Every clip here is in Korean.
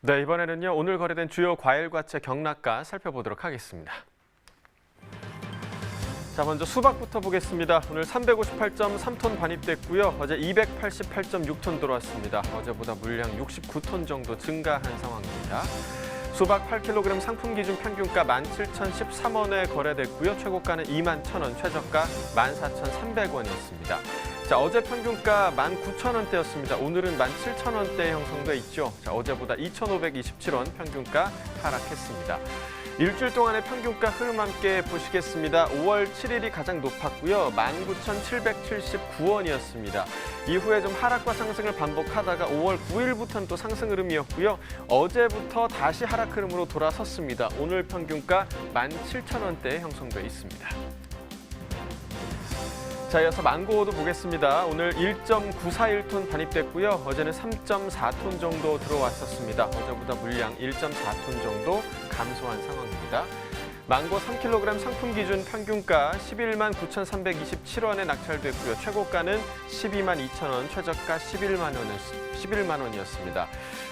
네, 이번에는요. 오늘 거래된 주요 과일과채 경락가 살펴보도록 하겠습니다. 자, 먼저 수박부터 보겠습니다. 오늘 358.3톤 반입됐고요. 어제 288.6톤 들어왔습니다. 어제보다 물량 69톤 정도 증가한 상황입니다. 수박 8kg 상품 기준 평균가 17,013원에 거래됐고요. 최고가는 21,000원, 최저가 14,300원이었습니다. 자, 어제 평균가 19,000원대였습니다. 오늘은 17,000원대에 형성돼 있죠. 자, 어제보다 2,527원 평균가 하락했습니다. 일주일 동안의 평균가 흐름 함께 보시겠습니다. 5월 7일이 가장 높았고요. 19,779원이었습니다. 이후에 좀 하락과 상승을 반복하다가 5월 9일부터는 또 상승 흐름이었고요. 어제부터 다시 하락 흐름으로 돌아섰습니다. 오늘 평균가 17,000원대에 형성돼 있습니다. 자, 이어서 망고도 보겠습니다. 오늘 1.941톤 반입됐고요. 어제는 3.4톤 정도 들어왔었습니다. 어제보다 물량 1.4톤 정도 감소한 상황입니다. 망고 3kg 상품 기준 평균가 11만 9,327원에 낙찰됐고요. 최고가는 12만 2천원, 최저가 11만 원이었습니다.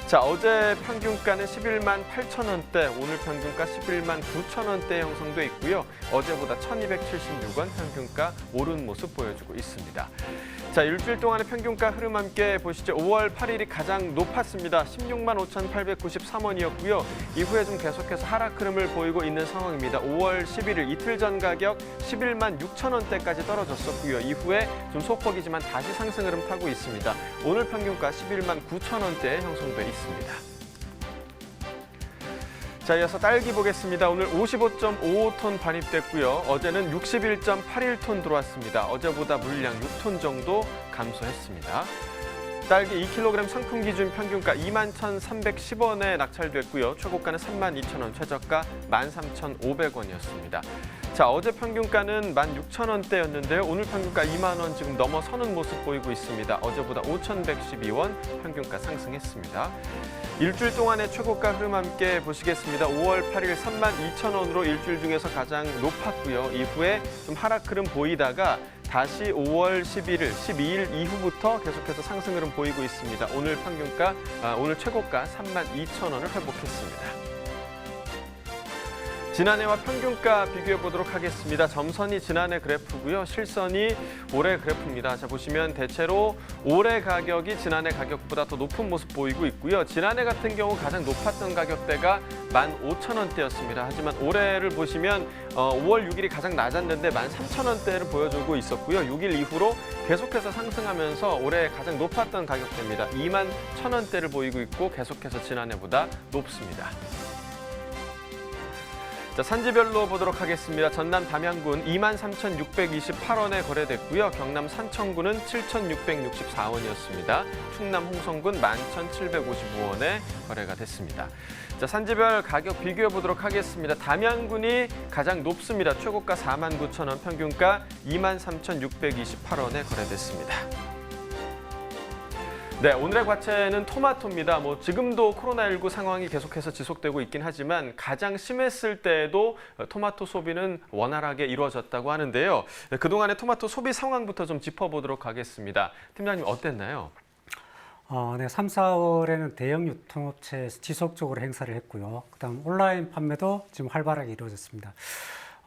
자, 어제 평균가는 11만 8천원대, 오늘 평균가 11만 9천원대 형성돼 있고요. 어제보다 1,276원 평균가 오른 모습 보여주고 있습니다. 자, 일주일 동안의 평균가 흐름 함께 보시죠. 5월 8일이 가장 높았습니다. 16만 5,893원이었고요. 이후에 좀 계속해서 하락 흐름을 보이고 있는 상황입니다. 5월 11일 이틀 전 가격 11만 6천원대까지 떨어졌었고요. 이후에 좀 소폭이지만 다시 상승 흐름 타고 있습니다. 오늘 평균가 11만 9천원대에 형성돼 있습니다. 자, 이어서 딸기 보겠습니다. 오늘 55.55톤 반입됐고요. 어제는 61.81톤 들어왔습니다. 어제보다 물량 6톤 정도 감소했습니다. 딸기 2kg 상품 기준 평균가 21,310원에 낙찰됐고요. 최고가는 32,000원, 최저가 13,500원이었습니다. 자, 어제 평균가는 16,000원대였는데요. 오늘 평균가 2만 원 지금 넘어서는 모습 보이고 있습니다. 어제보다 5,112원 평균가 상승했습니다. 일주일 동안의 최고가 흐름 함께 보시겠습니다. 5월 8일 32,000원으로 일주일 중에서 가장 높았고요. 이후에 좀 하락 흐름 보이다가 다시 5월 11일, 12일 이후부터 계속해서 상승 흐름 보이고 있습니다. 오늘 오늘 최고가 32,000원을 회복했습니다. 지난해와 평균가 비교해 보도록 하겠습니다. 점선이 지난해 그래프고요. 실선이 올해 그래프입니다. 자, 보시면 대체로 올해 가격이 지난해 가격보다 더 높은 모습 보이고 있고요. 지난해 같은 경우 가장 높았던 가격대가 15,000원대였습니다. 하지만 올해를 보시면 5월 6일이 가장 낮았는데 13,000원대를 보여주고 있었고요. 6일 이후로 계속해서 상승하면서 올해 가장 높았던 가격대입니다. 21,000원대를 보이고 있고 계속해서 지난해보다 높습니다. 자, 산지별로 보도록 하겠습니다. 전남 담양군 23,628원에 거래됐고요. 경남 산청군은 7,664원이었습니다. 충남 홍성군 11,755원에 거래가 됐습니다. 자, 산지별 가격 비교해 보도록 하겠습니다. 담양군이 가장 높습니다. 최고가 49,000원, 평균가 23,628원에 거래됐습니다. 네, 오늘의 과채는 토마토입니다. 지금도 코로나19 상황이 계속해서 지속되고 있긴 하지만 가장 심했을 때에도 토마토 소비는 원활하게 이루어졌다고 하는데요. 그동안의 토마토 소비 상황부터 좀 짚어보도록 하겠습니다. 팀장님 어땠나요? 네, 3, 4월에는 대형 유통업체에서 지속적으로 행사를 했고요. 그다음 온라인 판매도 지금 활발하게 이루어졌습니다.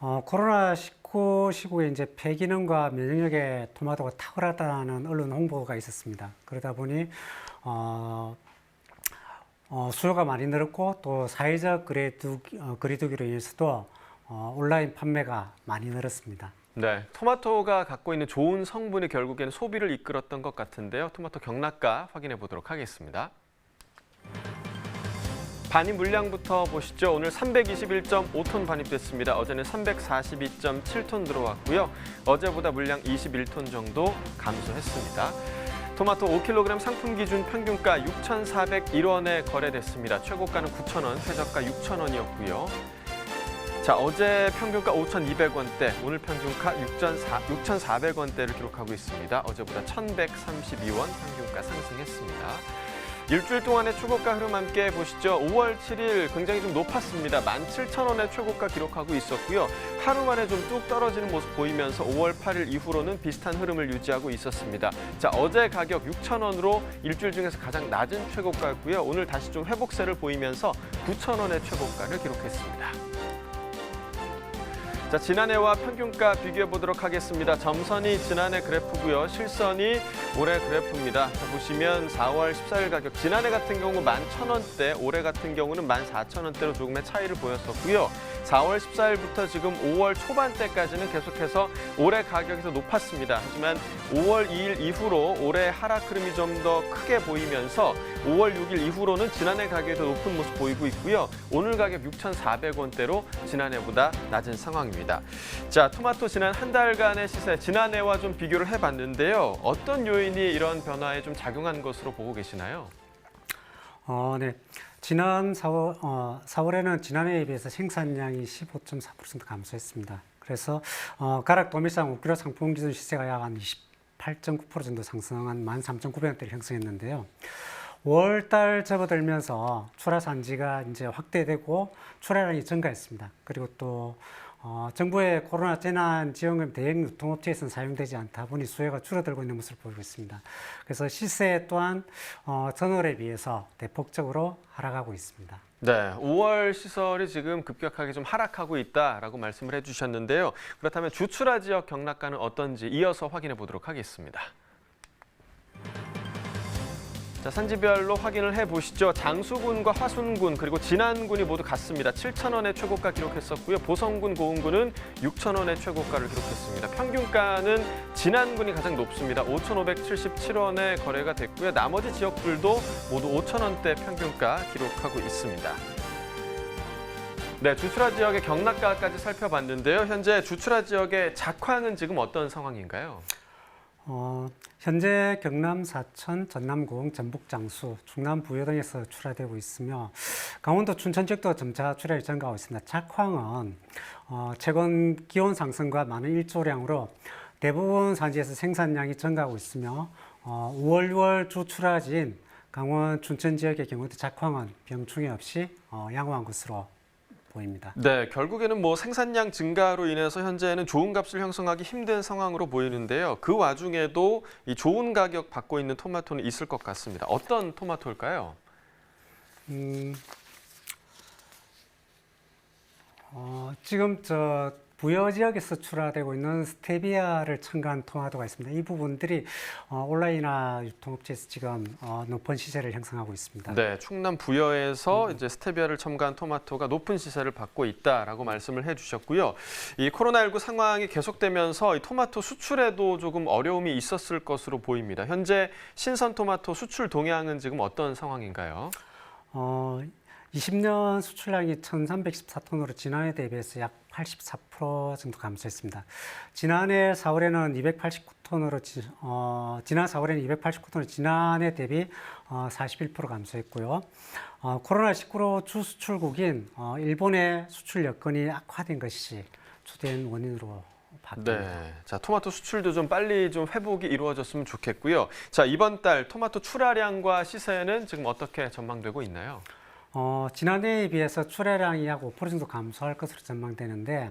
코로나19 시국에 이제 폐기능과 면역력의 토마토가 탁월하다는 언론 홍보가 있었습니다. 그러다 보니 수요가 많이 늘었고 또 사회적 거리두기로 인해서도 온라인 판매가 많이 늘었습니다. 네, 토마토가 갖고 있는 좋은 성분이 결국에는 소비를 이끌었던 것 같은데요. 토마토 경락가 확인해 보도록 하겠습니다. 반입 물량부터 보시죠. 오늘 321.5톤 반입됐습니다. 어제는 342.7톤 들어왔고요. 어제보다 물량 21톤 정도 감소했습니다. 토마토 5kg 상품 기준 평균가 6,401원에 거래됐습니다. 최고가는 9,000원, 최저가 6,000원이었고요. 자, 어제 평균가 5,200원대, 오늘 평균가 6,400원대를 기록하고 있습니다. 어제보다 1,132원 평균가 상승했습니다. 일주일 동안의 최고가 흐름 함께 보시죠. 5월 7일 굉장히 좀 높았습니다. 17,000원의 최고가 기록하고 있었고요. 하루 만에 좀 뚝 떨어지는 모습 보이면서 5월 8일 이후로는 비슷한 흐름을 유지하고 있었습니다. 자, 어제 가격 6,000원으로 일주일 중에서 가장 낮은 최고가였고요. 오늘 다시 좀 회복세를 보이면서 9,000원의 최고가를 기록했습니다. 자, 지난해와 평균가 비교해 보도록 하겠습니다. 점선이 지난해 그래프고요. 실선이 올해 그래프입니다. 자, 보시면 4월 14일 가격, 지난해 같은 경우 11,000원대, 올해 같은 경우는 14,000원대로 조금의 차이를 보였었고요. 4월 14일부터 지금 5월 초반대까지는 계속해서 올해 가격에서 높았습니다. 하지만 5월 2일 이후로 올해 하락 흐름이 좀 더 크게 보이면서 5월 6일 이후로는 지난해 가격이 더 높은 모습 보이고 있고요. 오늘 가격 6,400원대로 지난해보다 낮은 상황입니다. 자, 토마토 지난 한 달간의 시세, 지난해와 좀 비교를 해봤는데요. 어떤 요인이 이런 변화에 좀 작용한 것으로 보고 계시나요? 네. 지난 4월에는 지난해에 비해서 생산량이 15.4% 감소했습니다. 그래서 가락 도매시장 5kg 상품 기준 시세가 약 한 28.9% 정도 상승한 13,900원대를 형성했는데요. 5월달 접어들면서 출하 산지가 이제 확대되고 출하량이 증가했습니다. 그리고 또 정부의 코로나 재난 지원금 대행 유통업체에서는 사용되지 않다 보니 수요가 줄어들고 있는 모습을 보이고 있습니다. 그래서 시세 또한 전월에 비해서 대폭적으로 하락하고 있습니다. 네, 5월 시설이 지금 급격하게 좀 하락하고 있다라고 말씀을 해주셨는데요. 그렇다면 주출하 지역 경락가는 어떤지 이어서 확인해 보도록 하겠습니다. 자, 산지별로 확인을 해보시죠. 장수군과 화순군 그리고 진안군이 모두 같습니다. 7,000원의 최고가 기록했었고요. 보성군, 고흥군은 6,000원의 최고가를 기록했습니다. 평균가는 진안군이 가장 높습니다. 5,577원에 거래가 됐고요. 나머지 지역들도 모두 5,000원대 평균가 기록하고 있습니다. 네, 주출하 지역의 경락가까지 살펴봤는데요. 현재 주출하 지역의 작황은 지금 어떤 상황인가요? 현재 경남 사천, 전남 고흥, 전북 장수, 충남 부여 등에서 출하되고 있으며 강원도 춘천 지역도 점차 출하를 증가하고 있습니다. 작황은 최근 기온 상승과 많은 일조량으로 대부분 산지에서 생산량이 증가하고 있으며 5월, 6월 주 출하지인 강원 춘천 지역의 경우도 작황은 병충해 없이 양호한 것으로 보입니다. 네, 결국에는 뭐 생산량 증가로 인해서 현재는 좋은 값을 형성하기 힘든 상황으로 보이는데요. 그 와중에도 이 좋은 가격 받고 있는 토마토는 있을 것 같습니다. 어떤 토마토일까요? 지금 부여 지역에서 출하되고 있는 스테비아를 첨가한 토마토가 있습니다. 이 부분들이 온라인이나 유통업체에서 지금 높은 시세를 형성하고 있습니다. 네, 충남 부여에서 이제 스테비아를 첨가한 토마토가 높은 시세를 받고 있다라고 말씀을 해주셨고요. 이 코로나19 상황이 계속되면서 이 토마토 수출에도 조금 어려움이 있었을 것으로 보입니다. 현재 신선 토마토 수출 동향은 지금 어떤 상황인가요? 20년 수출량이 1,314톤으로 지난해 대비해서 약 84% 정도 감소했습니다. 지난해 4월에는 289톤으로 지난 4월에는 289톤으로 지난해 대비 41% 감소했고요. 코로나19로 주수출국인 일본의 수출 여건이 악화된 것이 주된 원인으로 바뀝니다. 네, 자, 토마토 수출도 좀 빨리 좀 회복이 이루어졌으면 좋겠고요. 자, 이번 달 토마토 출하량과 시세는 지금 어떻게 전망되고 있나요? 지난해에 비해서 출하량이 약 5% 정도 감소할 것으로 전망되는데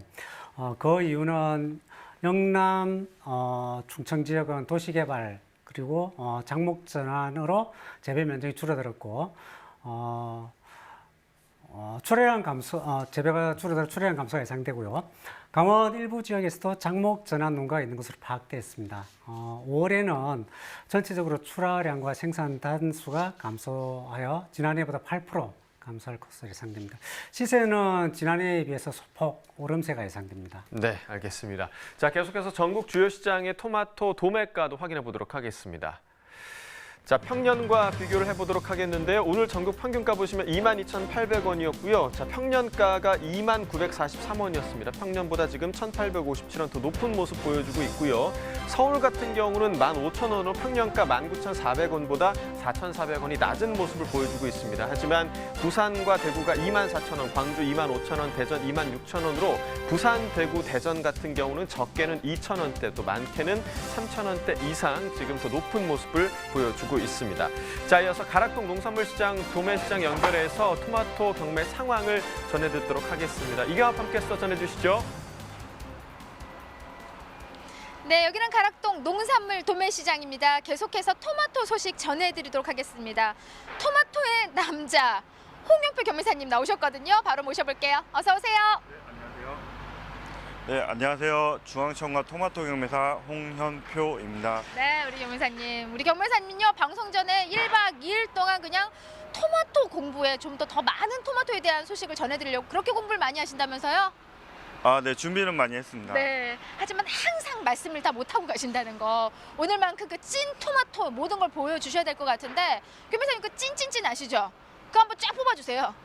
그 이유는 영남, 충청 지역은 도시개발 그리고 작목 전환으로 재배 면적이 줄어들었고 출하량 감소, 재배가 줄어들어 출하량 감소가 예상되고요. 강원 일부 지역에서도 작목 전환 농가가 있는 것으로 파악되었습니다. 5월에는 전체적으로 출하량과 생산 단수가 감소하여 지난해보다 8% 감소할 것으로 예상됩니다. 시세는 지난해에 비해서 소폭 오름세가 예상됩니다. 네, 알겠습니다. 자, 계속해서 전국 주요 시장의 토마토 도매가도 확인해 보도록 하겠습니다. 자, 평년과 비교를 해보도록 하겠는데요. 오늘 전국 평균가 보시면 22,800원이었고요. 자, 평년가가 29,943원이었습니다. 평년보다 지금 1,857원 더 높은 모습 보여주고 있고요. 서울 같은 경우는 15,000원으로 평년가 19,400원보다 4,400원이 낮은 모습을 보여주고 있습니다. 하지만 부산과 대구가 24,000원, 광주 25,000원, 대전 26,000원으로 부산, 대구, 대전 같은 경우는 적게는 2,000원대, 또 많게는 3,000원대 이상 지금 더 높은 모습을 보여주고 이어지고 있습니다. 자, 이어서 가락동 농산물시장 도매시장 연결해서 토마토 경매 상황을 전해드리도록 하겠습니다. 이경합 함께서 전해주시죠. 네, 여기는 가락동 농산물 도매시장입니다. 계속해서 토마토 소식 전해드리도록 하겠습니다. 토마토의 남자 홍영표 경매사님 나오셨거든요. 바로 모셔볼게요. 어서 오세요. 네, 안녕하세요. 중앙청과 토마토 경매사 홍현표입니다. 네, 우리 경매사님. 우리 경매사님은요, 방송 전에 1박 2일 동안 그냥 토마토 공부에 좀 더 많은 토마토에 대한 소식을 전해드리려고 그렇게 공부를 많이 하신다면서요? 아, 네, 준비는 많이 했습니다. 네. 하지만 항상 말씀을 다 못하고 가신다는 거. 오늘만큼 그 찐 토마토 모든 걸 보여주셔야 될 것 같은데 경매사님 그 찐찐찐 아시죠? 그거 한번 쫙 뽑아주세요.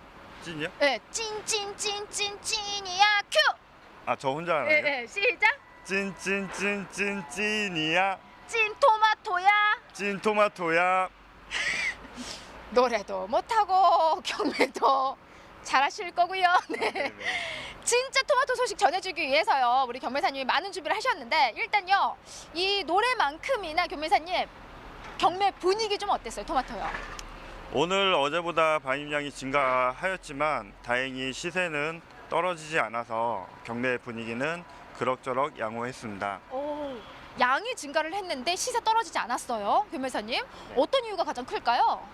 찐이요? 네, 찐찐찐찐찐이야 큐! 아, 저 혼자 하나요? 네, 네, 시작! 찐찐찐찐찐이야. 찐 토마토야. 찐 토마토야. 노래도 못하고 경매도 잘하실 거고요. 네. 진짜 토마토 소식 전해주기 위해서요. 우리 경매사님이 많은 준비를 하셨는데 일단요. 이 노래만큼이나 경매사님 경매 분위기 좀 어땠어요? 토마토요. 오늘 어제보다 반입량이 증가하였지만 다행히 시세는 떨어지지 않아서 경매 분위기는 그럭저럭 양호했습니다. 오, 양이 증가를 했는데 시세 떨어지지 않았어요. 경매사님. 어떤 이유가 가장 클까요?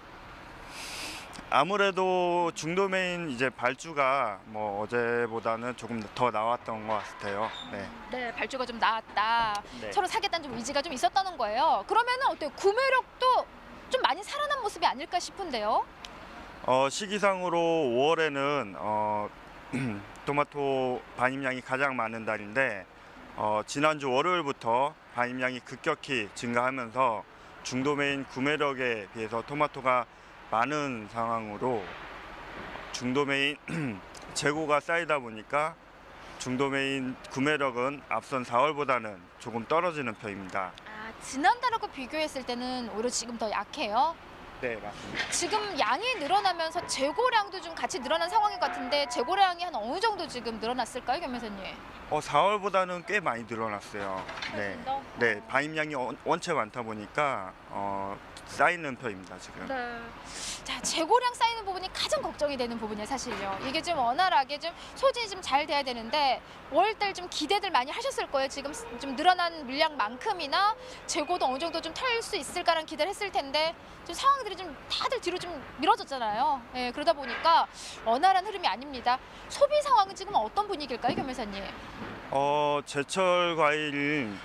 아무래도 중도메인 이제 발주가 뭐 어제보다는 조금 더 나왔던 것 같아요. 네. 네, 발주가 좀 나왔다. 네. 서로 사겠다는 좀 의지가 좀 있었다는 거예요. 그러면은 어때요? 구매력도 좀 많이 살아난 모습이 아닐까 싶은데요. 시기상으로 5월에는 토마토 반입량이 가장 많은 달인데 지난주 월요일부터 반입량이 급격히 증가하면서 중도메인 구매력에 비해서 토마토가 많은 상황으로 중도메인 재고가 쌓이다 보니까 중도메인 구매력은 앞선 4월보다는 조금 떨어지는 편입니다. 아, 지난달하고 비교했을 때는 오히려 지금 더 약해요. 네, 맞습니다. 지금 양이 늘어나면서 재고량도 좀 같이 늘어난 상황인 것 같은데 재고량이 한 어느 정도 지금 늘어났을까요, 경매사님? 4월보다는 꽤 많이 늘어났어요. 네, 훨씬 더? 네, 반입량이 원체 많다 보니까 쌓이는 편입니다 지금. 네. 자, 재고량 쌓이는 부분이 가장 걱정이 되는 부분이에요, 사실요. 이게 좀 원활하게 좀 소진이 좀 잘 돼야 되는데 5월달 좀 기대들 많이 하셨을 거예요. 지금 좀 늘어난 물량만큼이나 재고도 어느 정도 좀 털 수 있을까라는 기대를 했을 텐데 좀 상황들이 좀 다들 뒤로 좀 미뤄졌잖아요. 예, 그러다 보니까 원활한 흐름이 아닙니다. 소비 상황은 지금 어떤 분위기일까요, 경매사님? 제철 과일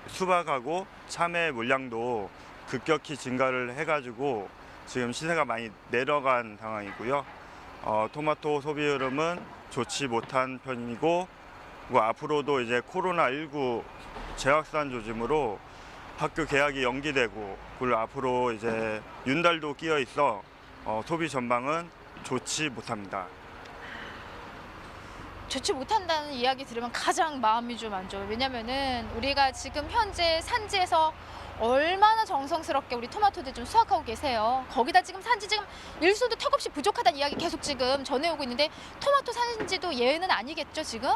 수박하고 참외 물량도 급격히 증가를 해가지고 지금 시세가 많이 내려간 상황이고요. 토마토 소비 흐름은 좋지 못한 편이고 앞으로도 이제 코로나19 재확산 조짐으로 학교 개학이 연기되고 그리고 앞으로 이제 윤달도 끼어 있어 소비 전망은 좋지 못합니다. 좋지 못한다는 이야기 들으면 가장 마음이 좀 안 좋아요. 왜냐면은 우리가 지금 현재 산지에서 얼마나 정성스럽게 우리 토마토들 좀 수확하고 계세요. 거기다 지금 산지 지금 일손도 턱없이 부족하다는 이야기 계속 지금 전해오고 있는데 토마토 산지도 예외는 아니겠죠, 지금?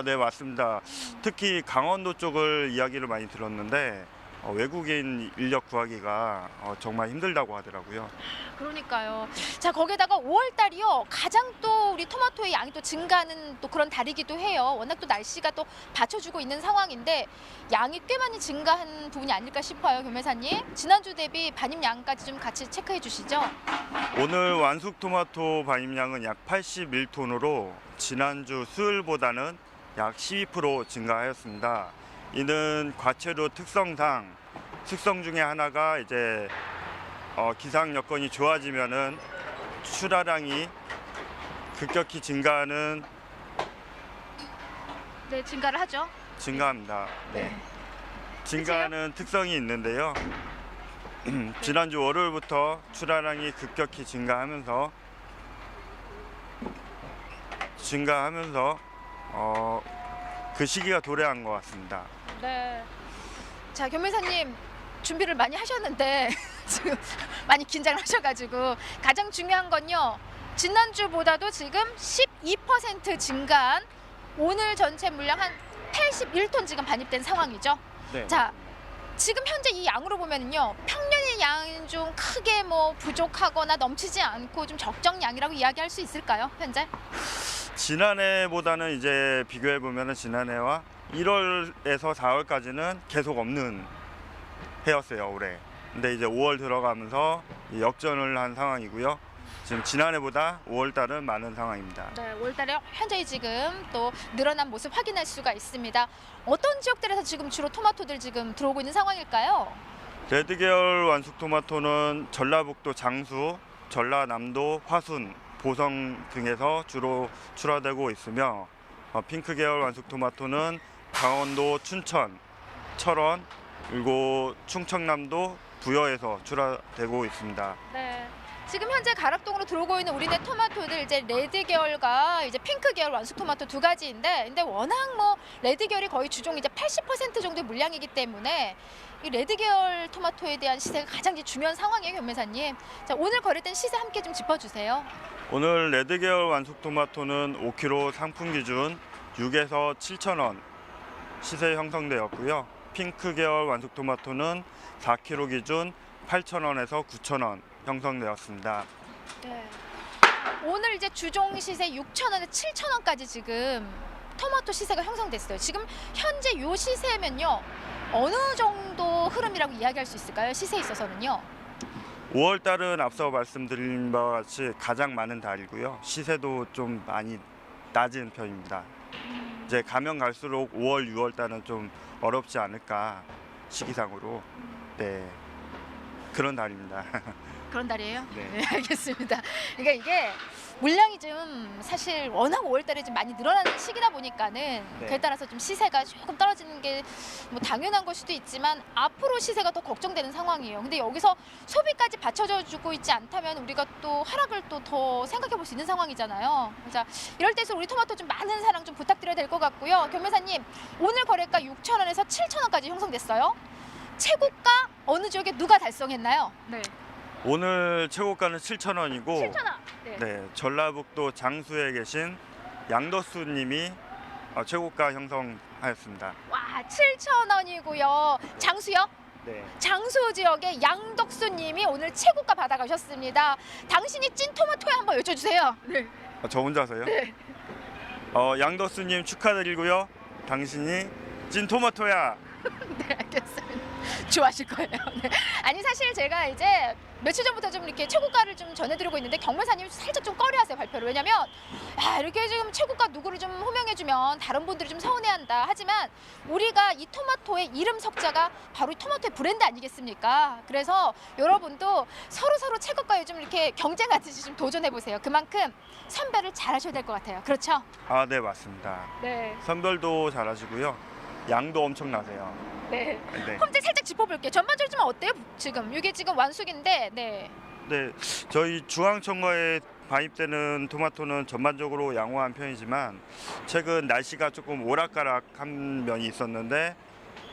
네, 맞습니다. 특히 강원도 쪽을 이야기를 많이 들었는데 외국인 인력 구하기가 정말 힘들다고 하더라고요. 그러니까요. 자, 거기다가 5월 달이요. 가장 또 우리 토마토의 양이 또 증가하는 또 그런 달이기도 해요. 워낙 또 날씨가 또 받쳐주고 있는 상황인데 양이 꽤 많이 증가한 부분이 아닐까 싶어요, 경매사님. 지난주 대비 반입량까지 좀 같이 체크해 주시죠. 오늘 완숙 토마토 반입량은 약 81톤으로 지난주 수요일보다는 약 12% 증가하였습니다. 이는 과체류 특성 중에 하나가 이제 기상 여건이 좋아지면은 출하량이 급격히 증가하는 네, 증가를 하죠. 증가합니다. 네. 증가하는 특성이 있는데요. 지난주 월요일부터 출하량이 급격히 증가하면서 그 시기가 도래한 것 같습니다. 네. 자, 경매사님 준비를 많이 하셨는데 지금 많이 긴장을 하셔가지고 가장 중요한 건요. 지난주보다도 지금 12% 증가한 오늘 전체 물량 한 81톤 지금 반입된 상황이죠. 네. 자, 지금 현재 이 양으로 보면은요, 평년의 양 중 크게 뭐 부족하거나 넘치지 않고 좀 적정량이라고 이야기할 수 있을까요, 현재? 지난해보다는 이제 비교해 보면은 지난해와 1월에서 4월까지는 계속 없는 해였어요, 올해. 근데 이제 5월 들어가면서 역전을 한 상황이고요. 지금 지난해보다 5월 달은 많은 상황입니다. 네, 5월달에 현재 지금 또 늘어난 모습 확인할 수가 있습니다. 어떤 지역들에서 지금 주로 토마토들 지금 들어오고 있는 상황일까요? 레드 계열 완숙 토마토는 전라북도 장수, 전라남도 화순, 보성 등에서 주로 출하되고 있으며 핑크 계열 완숙 토마토는 강원도 춘천, 철원, 그리고 충청남도 부여에서 출하되고 있습니다. 네. 지금 현재 가락동으로 들어오고 있는 우리네 토마토들 이제 레드 계열과 이제 핑크 계열 완숙 토마토 두 가지인데, 근데 워낙 뭐 레드 계열이 거의 주종 이제 80% 정도의 물량이기 때문에 이 레드 계열 토마토에 대한 시세가 가장 이제 중요한 상황이에요, 견매사님. 자, 오늘 거래된 시세 함께 좀 짚어주세요. 오늘 레드 계열 완숙 토마토는 5kg 상품 기준 6에서 7천 원 시세 형성되었고요. 핑크 계열 완숙 토마토는 4kg 기준 8천 원에서 9천 원 형성되었습니다. 네. 오늘 이제 주종 시세 6,000원에서 7,000원까지 지금 토마토 시세가 형성됐어요. 지금 현재 요 시세면요, 어느 정도 흐름이라고 이야기할 수 있을까요? 시세에 있어서는요. 5월 달은 앞서 말씀드린 바와 같이 가장 많은 달이고요. 시세도 좀 많이 낮은 편입니다. 이제 가면 갈수록 5월, 6월 달은 좀 어렵지 않을까 시기상으로. 네, 그런 달입니다. 그런 달이에요? 네. 알겠습니다. 그러니까 이게 물량이 좀 사실 워낙 5월달에 좀 많이 늘어나는 시기다 보니까는 그에 따라서 좀 시세가 조금 떨어지는 게 뭐 당연한 걸 수도 있지만 앞으로 시세가 더 걱정되는 상황이에요. 근데 여기서 소비까지 받쳐줘 주고 있지 않다면 우리가 또 하락을 또 더 생각해 볼 수 있는 상황이잖아요. 자, 이럴 때서 우리 토마토 좀 많은 사랑 좀 부탁드려야 될 것 같고요. 견매사님, 오늘 거래가 6,000원에서 7,000원까지 형성됐어요. 최고가 어느 지역에 누가 달성했나요? 네. 오늘 최고가는 7천 원이고 7,000원. 네. 네, 전라북도 장수에 계신 양덕수님이 최고가 형성하였습니다. 와, 7,000원이고요. 장수요? 네. 장수 지역의 양덕수님이 오늘 최고가 받아가셨습니다. 당신이 찐 토마토에 한번 여쭤주세요. 네. 저 혼자서요? 네. 양덕수님 축하드리고요. 당신이 찐 토마토야. 네, 알겠습니다. 좋아하실 거예요. 네. 아니, 사실 제가 이제 며칠 전부터 좀 이렇게 최고가를 좀 전해드리고 있는데 경매사님 살짝 좀 꺼려하세요, 발표를. 왜냐면 이렇게 지금 최고가 누구를 좀 호명해주면 다른 분들이 좀 서운해한다. 하지만 우리가 이 토마토의 이름 석자가 바로 이 토마토의 브랜드 아니겠습니까? 그래서 여러분도 서로 최고가에 좀 이렇게 경쟁하듯이 좀 도전해보세요. 그만큼 선별을 잘 하셔야 될 것 같아요. 그렇죠? 네, 맞습니다. 네. 선별도 잘하시고요. 양도 엄청나세요. 네. 네. 홈제 살짝 짚어볼게요. 전반적으로 좀 어때요? 지금 이게 지금 완숙인데, 네. 네, 저희 중앙청과에 반입되는 토마토는 전반적으로 양호한 편이지만 최근 날씨가 조금 오락가락한 면이 있었는데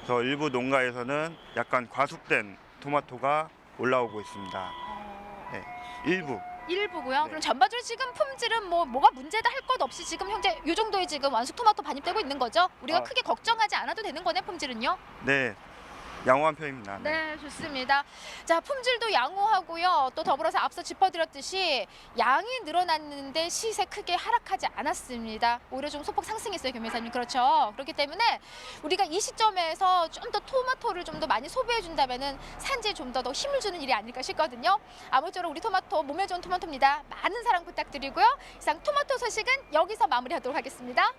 저 일부 농가에서는 약간 과숙된 토마토가 올라오고 있습니다. 네, 일부고요. 네. 그럼 전반적으로 지금 품질은 뭐가 문제다 할 것 없이 지금 현재 이 정도의 지금 완숙 토마토 반입되고 있는 거죠? 우리가 크게 걱정하지 않아도 되는 거네, 품질은요? 네, 양호한 편입니다. 네, 좋습니다. 자, 품질도 양호하고요. 또 더불어서 앞서 짚어드렸듯이 양이 늘어났는데 시세 크게 하락하지 않았습니다. 오히려 좀 소폭 상승했어요, 견매사님. 그렇죠? 그렇기 때문에 우리가 이 시점에서 좀 더 토마토를 좀 더 많이 소비해준다면은 산지에 좀 더 힘을 주는 일이 아닐까 싶거든요. 아무쪼록 우리 토마토 몸에 좋은 토마토입니다. 많은 사랑 부탁드리고요. 이상 토마토 소식은 여기서 마무리하도록 하겠습니다.